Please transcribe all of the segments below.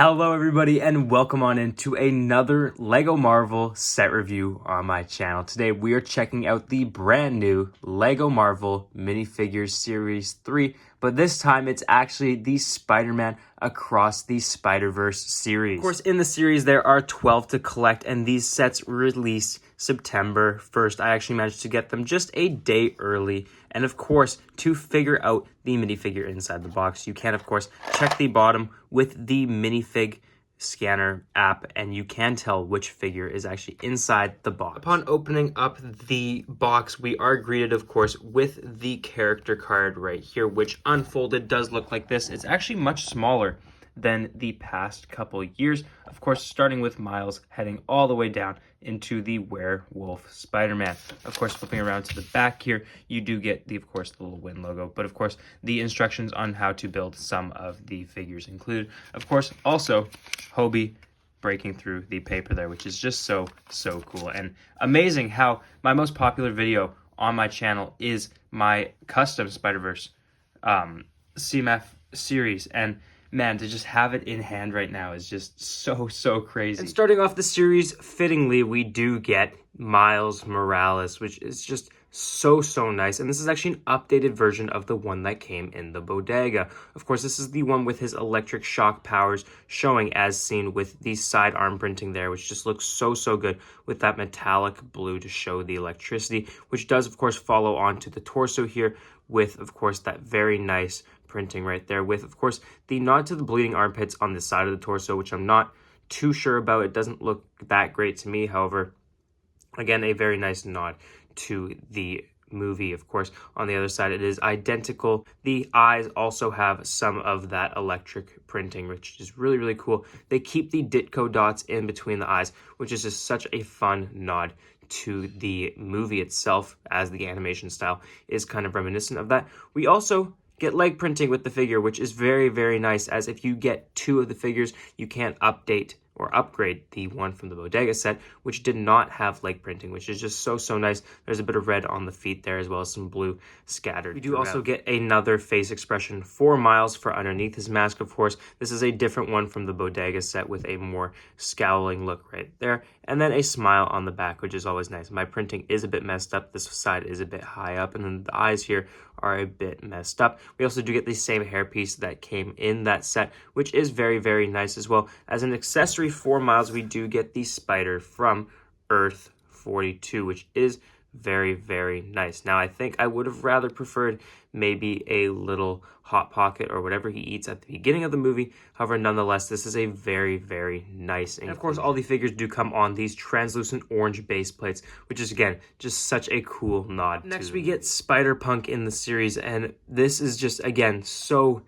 Hello everybody and welcome on into another LEGO Marvel set review on my channel. Today we are checking out the brand new LEGO Marvel minifigures series 3, but this time it's actually the Spider-Man Across the Spiderverse series. Of course, in the series there are 12 to collect and these sets released September 1st. I actually managed to get them just a day early. And of course, to figure out the minifigure inside the box, you can of course check the bottom with the minifig scanner app and you can tell which figure is actually inside the box. Upon opening up the box, we are greeted of course with the character card right here, which unfolded does look like this. It's actually much smaller than the past couple years. Of course, starting with Miles, heading all the way down into the werewolf Spider-Man. Of course, flipping around to the back here, you do get the little Gwen logo, but of course, the instructions on how to build some of the figures include, of course, also Hobie breaking through the paper there, which is just so cool and amazing how my most popular video on my channel is my custom Spiderverse CMF series, and man, to just have it in hand right now is just so crazy. And starting off the series, fittingly, we do get Miles Morales, which is just so nice. And this is actually an updated version of the one that came in the bodega. Of course, this is the one with his electric shock powers showing as seen with the sidearm printing there, which just looks so good with that metallic blue to show the electricity, which does, of course, follow on to the torso here with, of course, that very nice printing right there with, of course, the nod to the bleeding armpits on the side of the torso, which I'm not too sure about. It doesn't look that great to me. However, again, a very nice nod to the movie. Of course, on the other side, it is identical. The eyes also have some of that electric printing, which is really cool. They keep the Ditko dots in between the eyes, which is just such a fun nod to the movie itself, as the animation style is kind of reminiscent of that. We also get leg printing with the figure, which is very nice, as if you get two of the figures, you can't update or upgrade the one from the bodega set, which did not have leg printing, which is just so nice. There's a bit of red on the feet there, as well as some blue scattered. We do also get another face expression for Miles for underneath his mask, of course. This is a different one from the bodega set with a more scowling look right there, and then a smile on the back, which is always nice. My printing is a bit messed up. This side is a bit high up, and then the eyes here are a bit messed up. We also do get the same hairpiece that came in that set, which is very nice as well. As an accessory for Miles, we do get the spider from Earth 42, which is very nice. Now, I think I would have rather preferred maybe a little Hot Pocket or whatever he eats at the beginning of the movie. However, nonetheless, this is a very nice inclusion. And of course, all the figures do come on these translucent orange base plates, which is, again, just such a cool nod. Next, we get Spider-Punk in the series, and this is just, again, so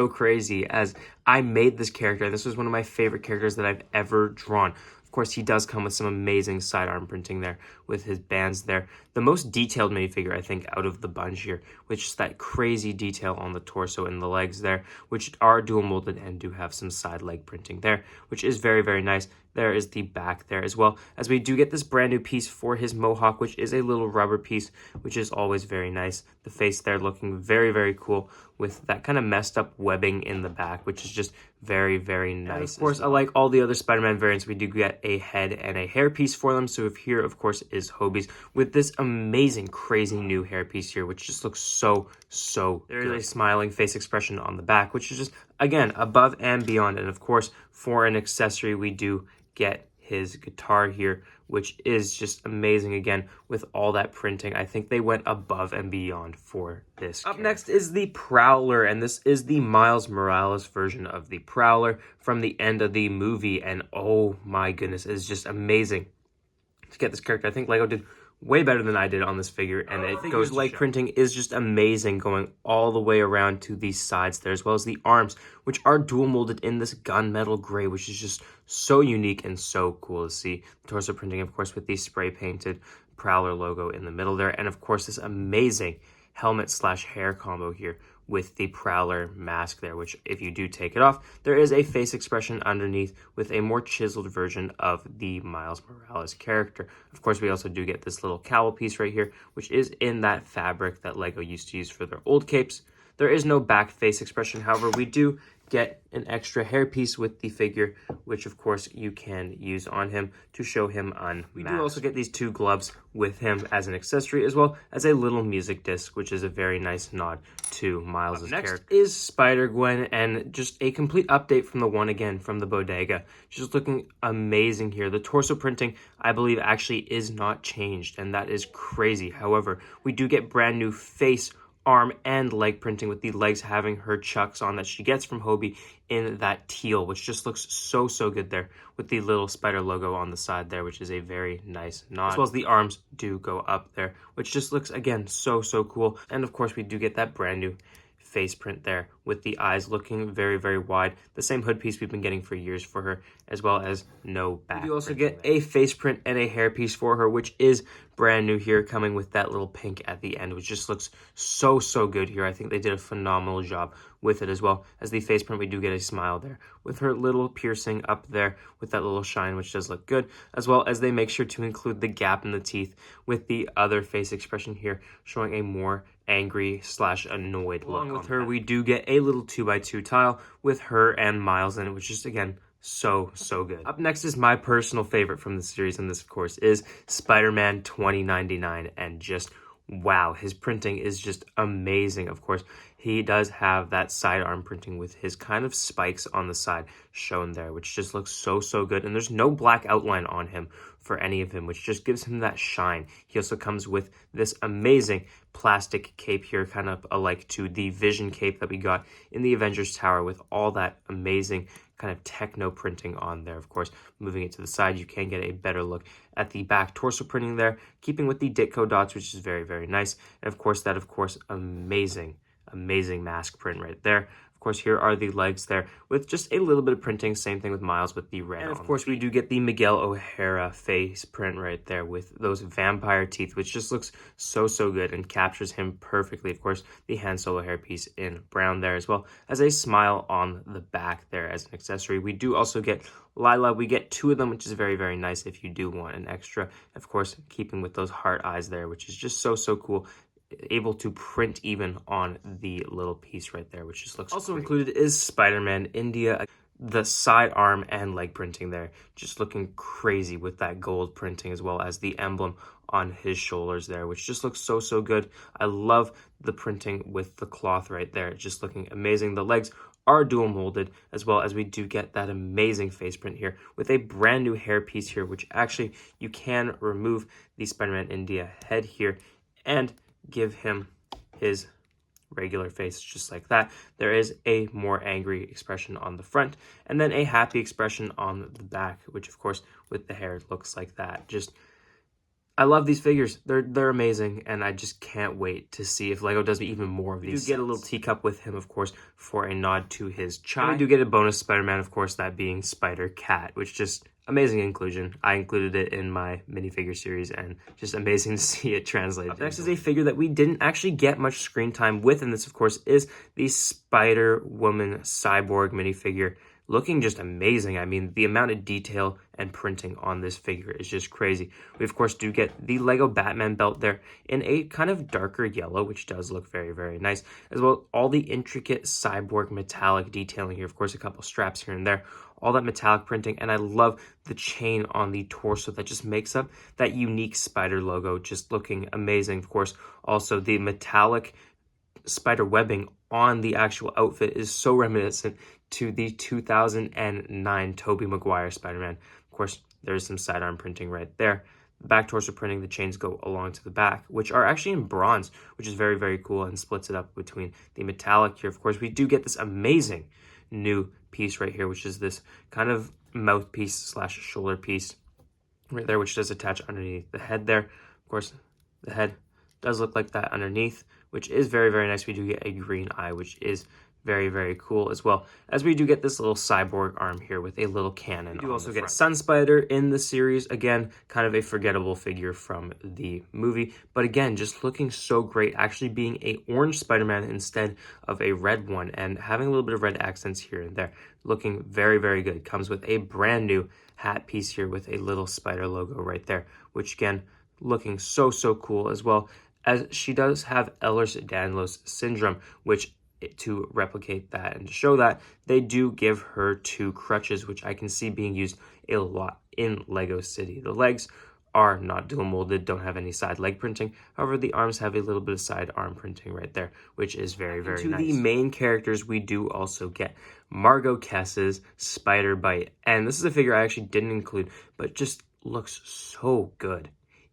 crazy, as I made this character, and this was one of my favorite characters that I've ever drawn. Of course, he does come with some amazing sidearm printing there with his bands there. The most detailed minifigure, I think, out of the bunch here, which is that crazy detail on the torso and the legs there, which are dual molded and do have some side leg printing there, which is very nice. There is the back there, as well as we do get this brand new piece for his mohawk, which is a little rubber piece, which is always very nice. The face there looking very cool with that kind of messed up webbing in the back, which is just very nice. And of course, like all the other Spider-Man variants, we do get a head and a hair piece for them. So if here, of course, is Hobie's with this amazing, crazy new hair piece here, which just looks so There is a smiling face expression on the back, which is just, again, above and beyond. And of course, for an accessory, we do get his guitar here, which is just amazing, again, with all that printing. I think they went above and beyond for this. Up next is the Prowler, and this is the Miles Morales version of the Prowler from the end of the movie, and oh my goodness, it's just amazing to get this character. I think LEGO did way better than I did on this figure, and it goes leg printing is just amazing, going all the way around to the sides there, as well as the arms, which are dual molded in this gunmetal gray, which is just so unique and so cool to see. The torso printing, of course, with the spray painted Prowler logo in the middle there, and of course this amazing helmet slash hair combo here with the Prowler mask there, which if you do take it off, there is a face expression underneath with a more chiseled version of the Miles Morales character. Of course, we also do get this little cowl piece right here, which is in that fabric that LEGO used to use for their old capes. There is no back face expression, however, we do get an extra hairpiece with the figure, which of course you can use on him to show him unmasked. We do also get these 2 gloves with him as an accessory, as well as a little music disc, which is a very nice nod to Miles' character. Next is Spider-Gwen, and just a complete update from the one again from the bodega. She's looking amazing here. The torso printing, I believe, actually is not changed, and that is crazy. However, we do get brand new face, arm, and leg printing, with the legs having her chucks on that she gets from Hobie in that teal, which just looks so good there, with the little spider logo on the side there, which is a very nice nod. As well as the arms do go up there, which just looks, again, so cool. And of course, we do get that brand new face print there, with the eyes looking very wide. The same hood piece we've been getting for years for her, as well as no back. We also get a face print and a hair piece for her, which is brand new here, coming with that little pink at the end, which just looks so good here. I think they did a phenomenal job with it. As well as the face print, we do get a smile there with her little piercing up there with that little shine, which does look good. As well as they make sure to include the gap in the teeth with the other face expression here, showing a more angry / annoyed look. Along with her, we do get a little 2x2 tile with her and Miles in it, which is, again, so good. Up next is my personal favorite from the series, and this, of course, is Spider-Man 2099, and just wow, his printing is just amazing. Of course, he does have that sidearm printing with his kind of spikes on the side shown there, which just looks so good. And there's no black outline on him for any of him, which just gives him that shine. He also comes with this amazing plastic cape here, kind of alike to the Vision cape that we got in the Avengers Tower, with all that amazing kind of techno printing on there. Of course, moving it to the side, you can get a better look at the back torso printing there, keeping with the Ditko dots, which is very nice. And of course, amazing mask print right there. Of course, here are the legs there with just a little bit of printing. Same thing with Miles with the red. And of course, we do get the Miguel O'Hara face print right there with those vampire teeth, which just looks so good and captures him perfectly. Of course, the Han Solo hairpiece in brown there, as well as a smile on the back there as an accessory. We do also get Lila. We get 2 of them, which is very nice if you do want an extra. Of course, keeping with those heart eyes there, which is just so cool. Able to print even on the little piece right there, which just looks also great. Included is Spider-Man India, the side arm and leg printing there, just looking crazy with that gold printing, as well as the emblem on his shoulders there, which just looks so good. I love the printing with the cloth right there, just looking amazing. The legs are dual molded, as well as we do get that amazing face print here with a brand new hair piece here, which actually you can remove the Spider-Man India head here and give him his regular face just like that. There is a more angry expression on the front, and then a happy expression on the back, which of course with the hair looks like that. Just, I love these figures. They're amazing, and I just can't wait to see if LEGO does even more of these. We do get a little teacup with him, of course, for a nod to his chai. And we do get a bonus Spider-Man, of course, that being Spider-Cat, which just amazing inclusion. I included it in my minifigure series, and just amazing to see it translated. Up next is a figure that we didn't actually get much screen time with, and this, of course, is the Spider-Woman Cyborg minifigure. Looking just amazing. I mean, the amount of detail and printing on this figure is just crazy. We, of course, do get the Lego Batman belt there in a kind of darker yellow, which does look very nice. As well, all the intricate cyborg metallic detailing here. Of course, a couple straps here and there. All that metallic printing, and I love the chain on the torso that just makes up that unique spider logo, just looking amazing. Of course, also the metallic spider webbing on the actual outfit is so reminiscent to the 2009 Tobey Maguire Spider-Man. Of course, there's some sidearm printing right there. The back torso printing, the chains go along to the back, which are actually in bronze, which is very cool, and splits it up between the metallic here. Of course, we do get this amazing new piece right here, which is this kind of mouthpiece / shoulder piece right there, which does attach underneath the head there. Of course, the head does look like that underneath, which is very nice. We do get a green eye, which is very cool, as well as we do get this little cyborg arm here with a little cannon. We do also get Sun Spider in the series. Again, kind of a forgettable figure from the movie, but again, just looking so great, actually being a orange Spider-Man instead of a red one, and having a little bit of red accents here and there. Looking very good. Comes with a brand new hat piece here with a little spider logo right there, which again, looking so cool, as well as she does have Ehlers-Danlos syndrome, which to replicate that and to show that, they do give her 2 crutches, which I can see being used a lot in Lego City. The legs are not dual molded, don't have any side leg printing. However, the arms have a little bit of side arm printing right there, which is very, very nice. To the main characters, we do also get Margot Kess's Spider Bite. And this is a figure I actually didn't include, but just looks so good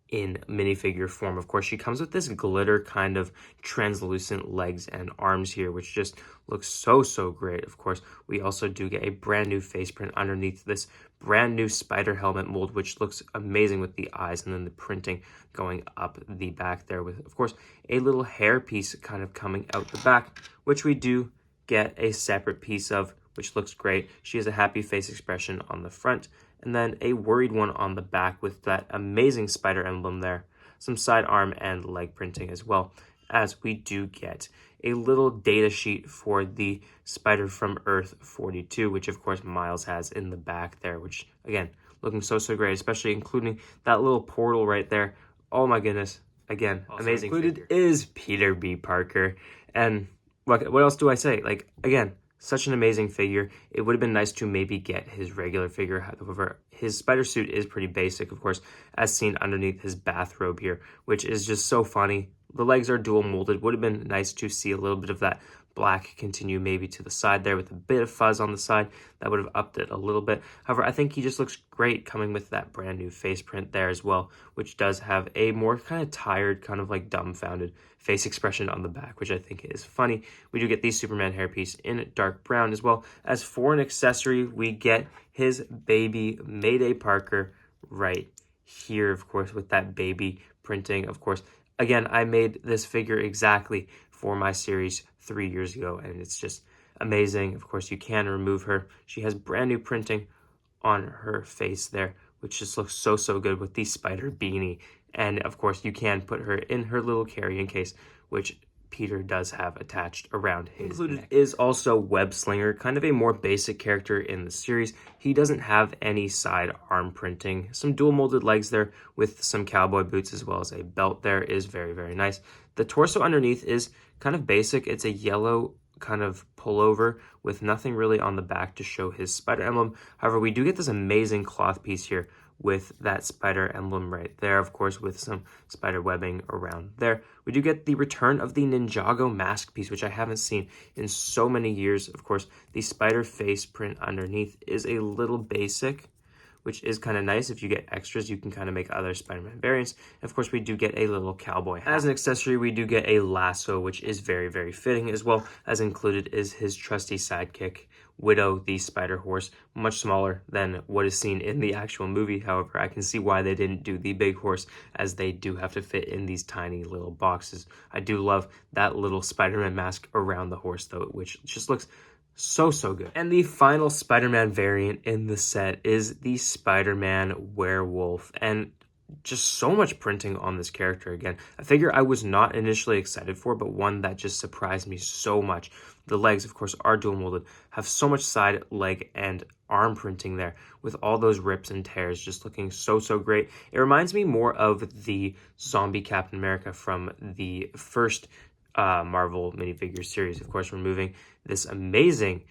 in minifigure form. Of course, she comes with this glitter kind of translucent legs and arms here, which just looks so great. Of course, we also do get a brand new face print underneath this brand new spider helmet mold, which looks amazing with the eyes and then the printing going up the back there with, of course, a little hair piece kind of coming out the back, which we do get a separate piece of, which looks great. She has a happy face expression on the front, and then a worried one on the back with that amazing spider emblem there. Some side arm and leg printing as well, as we do get a little data sheet for the Spider from Earth 42, which of course Miles has in the back there, which again, looking so great, especially including that little portal right there. Oh my goodness, again, also amazing. Included figure is Peter B. Parker, and what else do I say? Like, again, such an amazing figure. It would have been nice to maybe get his regular figure. However, his spider suit is pretty basic, of course, as seen underneath his bathrobe here, which is just so funny. The legs are dual molded. Would have been nice to see a little bit of that black continue maybe to the side there with a bit of fuzz on the side. That would have upped it a little bit. However, I think he just looks great coming with that brand new face print there as well, which does have a more kind of tired, kind of like dumbfounded face expression on the back, which I think is funny. We do get the Superman hairpiece in dark brown, as well as for an accessory, we get his baby Mayday Parker right here, of course, with that baby printing, of course. Again, I made this figure exactly for my series 3 years ago, and it's just amazing. Of course, you can remove her. She has brand new printing on her face there, which just looks so good with the spider beanie. And of course, you can put her in her little carrying case, which Peter does have attached around his neck. Is also Web Slinger, kind of a more basic character in the series. He doesn't have any side arm printing. Some dual molded legs there with some cowboy boots, as well as a belt there is very nice. The torso underneath is kind of basic. It's a yellow kind of pullover with nothing really on the back to show his spider emblem. However, we do get this amazing cloth piece here with that spider emblem right there, of course, with some spider webbing around there. We do get the return of the Ninjago mask piece, which I haven't seen in so many years. Of course, the spider face print underneath is a little basic, which is kind of nice. If you get extras, you can kind of make other Spider-Man variants. And of course, we do get a little cowboy hat. As an accessory, we do get a lasso, which is very fitting, as well as included is his trusty sidekick, Widow the Spider Horse, much smaller than what is seen in the actual movie. However, I can see why they didn't do the big horse, as they do have to fit in these tiny little boxes. I do love that little Spider-Man mask around the horse, though, which just looks so good. And the final Spider-Man variant in the set is the Spider-Man Werewolf, and just so much printing on this character. Again, a figure I was not initially excited for, but one that just surprised me so much. The legs, of course, are dual molded, have so much side, leg, and arm printing there with all those rips and tears, just looking so great. It reminds me more of the zombie Captain America from the first Marvel minifigure series. Of course, removing this amazing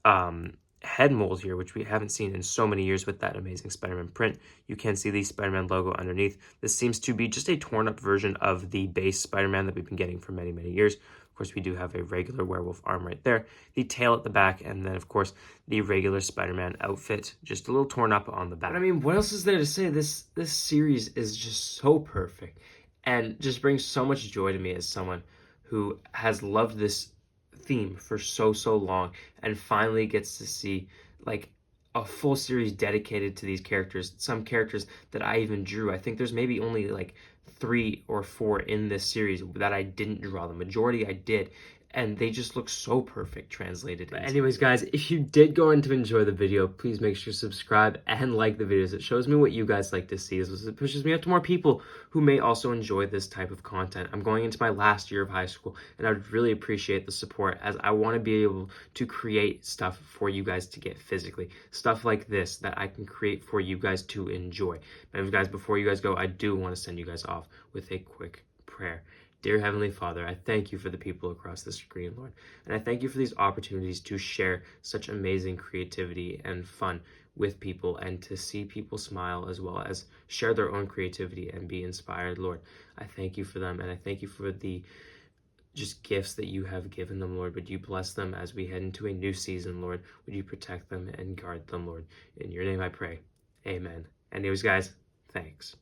head mold here, which we haven't seen in so many years with that amazing Spider-Man print. You can see the Spider-Man logo underneath. This seems to be just a torn up version of the base Spider-Man that we've been getting for many years. Of course, we do have a regular werewolf arm right there, the tail at the back, and then of course the regular Spider-Man outfit, just a little torn up on the back. But I mean, what else is there to say? This series is just so perfect and just brings so much joy to me as someone who has loved this theme for so long and finally gets to see like a full series dedicated to these characters, some characters that I even drew. I think there's maybe only like 3 or 4 in this series that I didn't draw. The majority I did, and they just look so perfect translated. But anyways, guys, if you did go on to enjoy the video, please make sure to subscribe and like the videos. It shows me what you guys like to see. It pushes me up to more people who may also enjoy this type of content. I'm going into my last year of high school, and I would really appreciate the support, as I want to be able to create stuff for you guys to get physically. Stuff like this that I can create for you guys to enjoy. But guys, before you guys go, I do want to send you guys off with a quick prayer. Dear Heavenly Father, I thank you for the people across the screen, Lord. And I thank you for these opportunities to share such amazing creativity and fun with people and to see people smile as well as share their own creativity and be inspired, Lord. I thank you for them, and I thank you for the just gifts that you have given them, Lord. Would you bless them as we head into a new season, Lord? Would you protect them and guard them, Lord? In your name I pray. Amen. Anyways, guys, thanks.